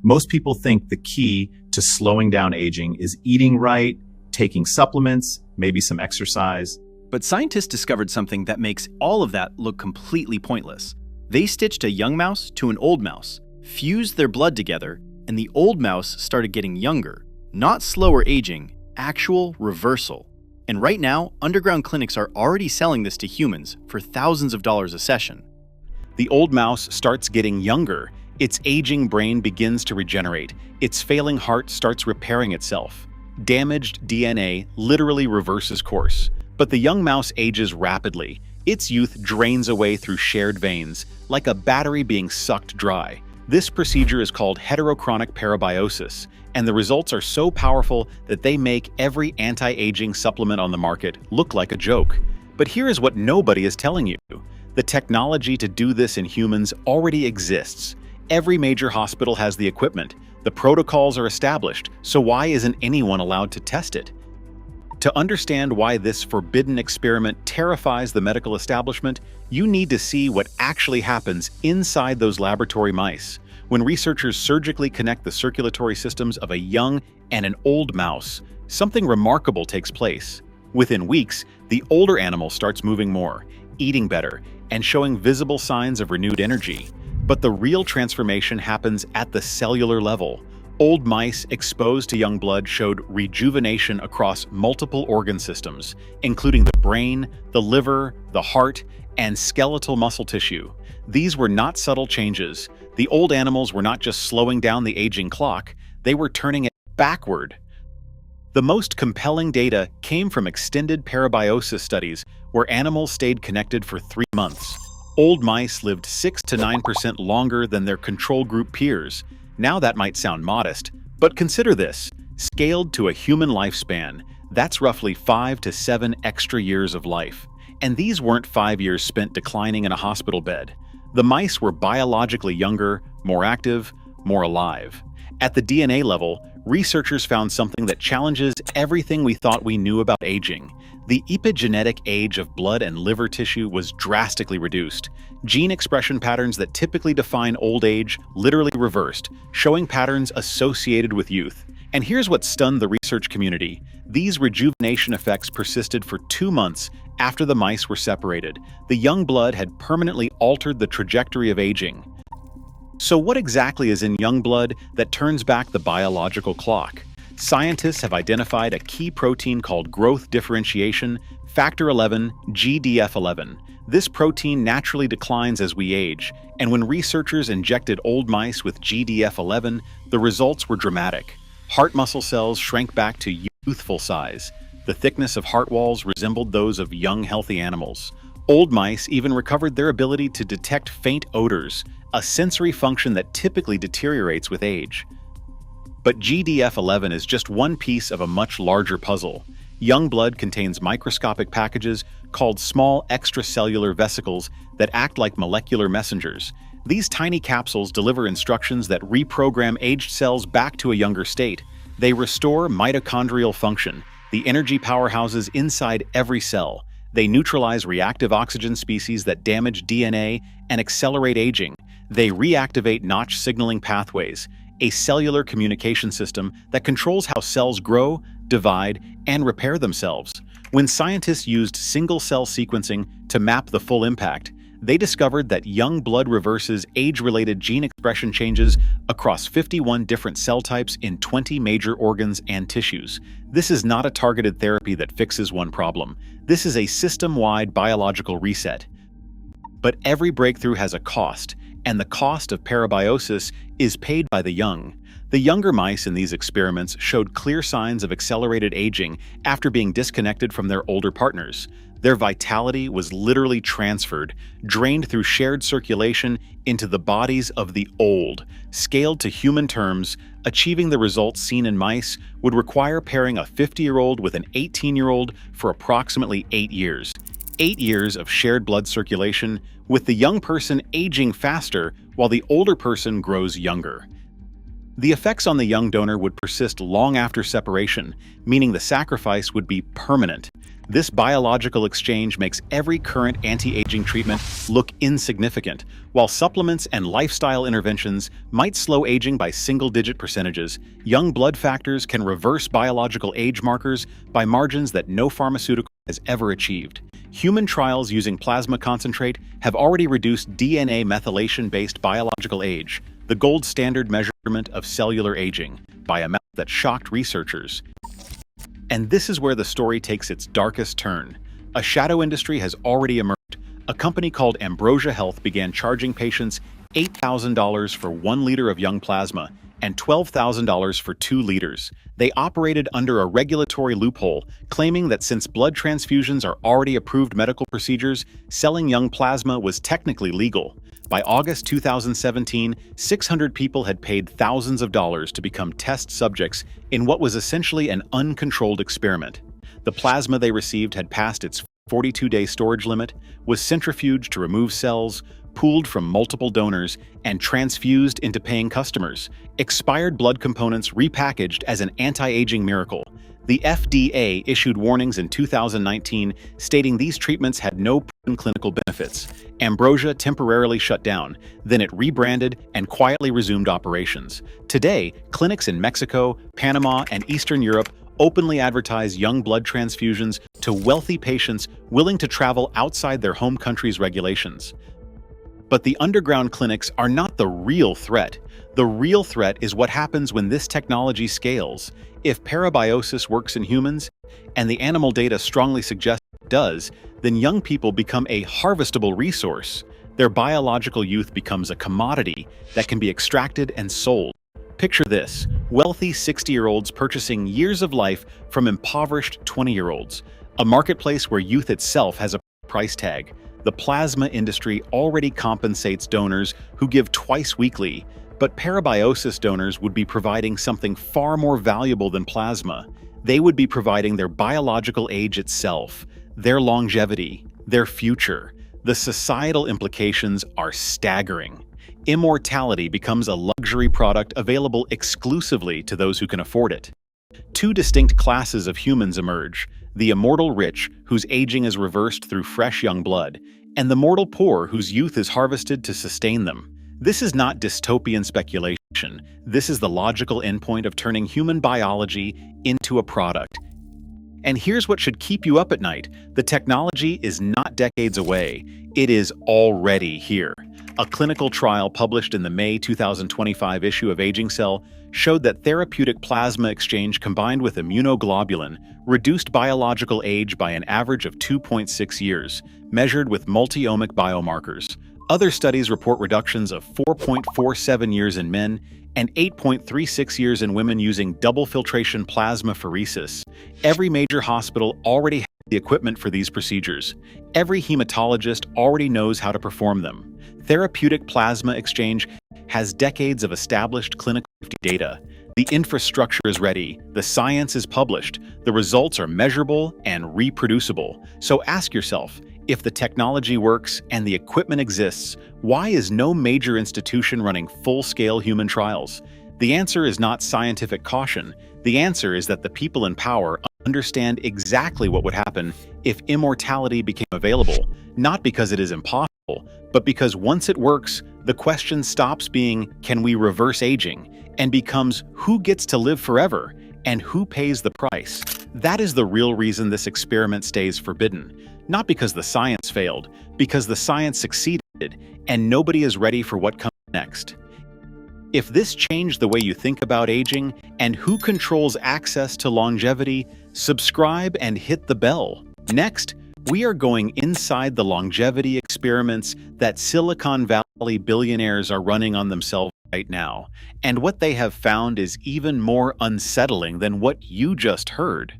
Most people think the key to slowing down aging is eating right, taking supplements, maybe some exercise. But scientists discovered something that makes all of that look completely pointless. They stitched a young mouse to an old mouse, fused their blood together, and the old mouse started getting younger. Not slower aging, actual reversal. And right now, underground clinics are already selling this to humans for thousands of dollars a session. The old mouse starts getting younger. Its aging brain begins to regenerate. Its failing heart starts repairing itself. Damaged DNA literally reverses course. But the young mouse ages rapidly. Its youth drains away through shared veins, like a battery being sucked dry. This procedure is called heterochronic parabiosis, and the results are so powerful that they make every anti-aging supplement on the market look like a joke. But here is what nobody is telling you. The technology to do this in humans already exists. Every major hospital has the equipment. The protocols are established, so why isn't anyone allowed to test it? To understand why this forbidden experiment terrifies the medical establishment, you need to see what actually happens inside those laboratory mice. When researchers surgically connect the circulatory systems of a young and an old mouse, something remarkable takes place. Within weeks, the older animal starts moving more, eating better, and showing visible signs of renewed energy. But the real transformation happens at the cellular level. Old mice exposed to young blood showed rejuvenation across multiple organ systems, including the brain, the liver, the heart, and skeletal muscle tissue. These were not subtle changes. The old animals were not just slowing down the aging clock, they were turning it backward. The most compelling data came from extended parabiosis studies where animals stayed connected for 3 months. Old mice lived 6 to 9% longer than their control group peers. Now that might sound modest, but consider this. Scaled to a human lifespan, that's roughly 5 to 7 extra years of life. And these weren't 5 years spent declining in a hospital bed. The mice were biologically younger, more active, more alive. At the DNA level, researchers found something that challenges everything we thought we knew about aging. The epigenetic age of blood and liver tissue was drastically reduced. Gene expression patterns that typically define old age literally reversed, showing patterns associated with youth. And here's what stunned the research community. These rejuvenation effects persisted for 2 months after the mice were separated. The young blood had permanently altered the trajectory of aging. So what exactly is in young blood that turns back the biological clock? Scientists have identified a key protein called growth differentiation, factor 11, GDF11. This protein naturally declines as we age, and when researchers injected old mice with GDF11, the results were dramatic. Heart muscle cells shrank back to youthful size. The thickness of heart walls resembled those of young, healthy animals. Old mice even recovered their ability to detect faint odors, a sensory function that typically deteriorates with age. But GDF11 is just one piece of a much larger puzzle. Young blood contains microscopic packages called small extracellular vesicles that act like molecular messengers. These tiny capsules deliver instructions that reprogram aged cells back to a younger state. They restore mitochondrial function, the energy powerhouses inside every cell. They neutralize reactive oxygen species that damage DNA and accelerate aging. They reactivate Notch signaling pathways, a cellular communication system that controls how cells grow, divide, and repair themselves. When scientists used single-cell sequencing to map the full impact, they discovered that young blood reverses age-related gene expression changes across 51 different cell types in 20 major organs and tissues. This is not a targeted therapy that fixes one problem. This is a system-wide biological reset. But every breakthrough has a cost, and the cost of parabiosis is paid by the young. The younger mice in these experiments showed clear signs of accelerated aging after being disconnected from their older partners. Their vitality was literally transferred, drained through shared circulation into the bodies of the old. Scaled to human terms, achieving the results seen in mice would require pairing a 50-year-old with an 18-year-old for approximately 8 years. 8 years of shared blood circulation, with the young person aging faster while the older person grows younger. The effects on the young donor would persist long after separation, meaning the sacrifice would be permanent. This biological exchange makes every current anti-aging treatment look insignificant. While supplements and lifestyle interventions might slow aging by single-digit percentages, young blood factors can reverse biological age markers by margins that no pharmaceutical has ever achieved. Human trials using plasma concentrate have already reduced DNA methylation-based biological age, the gold standard measurement of cellular aging, by a method that shocked researchers. And this is where the story takes its darkest turn. A shadow industry has already emerged. A company called Ambrosia Health began charging patients $8,000 for 1 liter of young plasma and $12,000 for 2 liters. They operated under a regulatory loophole, claiming that since blood transfusions are already approved medical procedures, selling young plasma was technically legal. By August 2017, 600 people had paid thousands of dollars to become test subjects in what was essentially an uncontrolled experiment. The plasma they received had passed its 42-day storage limit, was centrifuged to remove cells, pooled from multiple donors, and transfused into paying customers. Expired blood components repackaged as an anti-aging miracle. The FDA issued warnings in 2019 stating these treatments had no proven clinical benefits. Ambrosia temporarily shut down, then it rebranded and quietly resumed operations. Today, clinics in Mexico, Panama, and Eastern Europe openly advertise young blood transfusions to wealthy patients willing to travel outside their home country's regulations. But the underground clinics are not the real threat. The real threat is what happens when this technology scales. If parabiosis works in humans, and the animal data strongly suggests it does, then young people become a harvestable resource. Their biological youth becomes a commodity that can be extracted and sold. Picture this: wealthy 60-year-olds purchasing years of life from impoverished 20-year-olds, a marketplace where youth itself has a price tag. The plasma industry already compensates donors who give twice weekly, but parabiosis donors would be providing something far more valuable than plasma. They would be providing their biological age itself, their longevity, their future. The societal implications are staggering. Immortality becomes a luxury product available exclusively to those who can afford it. Two distinct classes of humans emerge: the immortal rich, whose aging is reversed through fresh young blood, and the mortal poor, whose youth is harvested to sustain them. This is not dystopian speculation. This is the logical endpoint of turning human biology into a product. And here's what should keep you up at night: the technology is not decades away. It is already here. A clinical trial published in the May 2025 issue of Aging Cell showed that therapeutic plasma exchange combined with immunoglobulin reduced biological age by an average of 2.6 years, measured with multi-omic biomarkers. Other studies report reductions of 4.47 years in men and 8.36 years in women using double filtration plasmapheresis. Every major hospital already has the equipment for these procedures. Every hematologist already knows how to perform them. Therapeutic plasma exchange has decades of established clinical data. The infrastructure is ready, the science is published, the results are measurable and reproducible. So ask yourself, if the technology works and the equipment exists, why is no major institution running full-scale human trials? The answer is not scientific caution. The answer is that the people in power understand exactly what would happen if immortality became available, not because it is impossible, but because once it works, the question stops being, can we reverse aging, and becomes, who gets to live forever, and who pays the price? That is the real reason this experiment stays forbidden. Not because the science failed, because the science succeeded, and nobody is ready for what comes next. If this changed the way you think about aging and who controls access to longevity, subscribe and hit the bell. Next, we are going inside the longevity experiments that Silicon Valley billionaires are running on themselves right now. And what they have found is even more unsettling than what you just heard.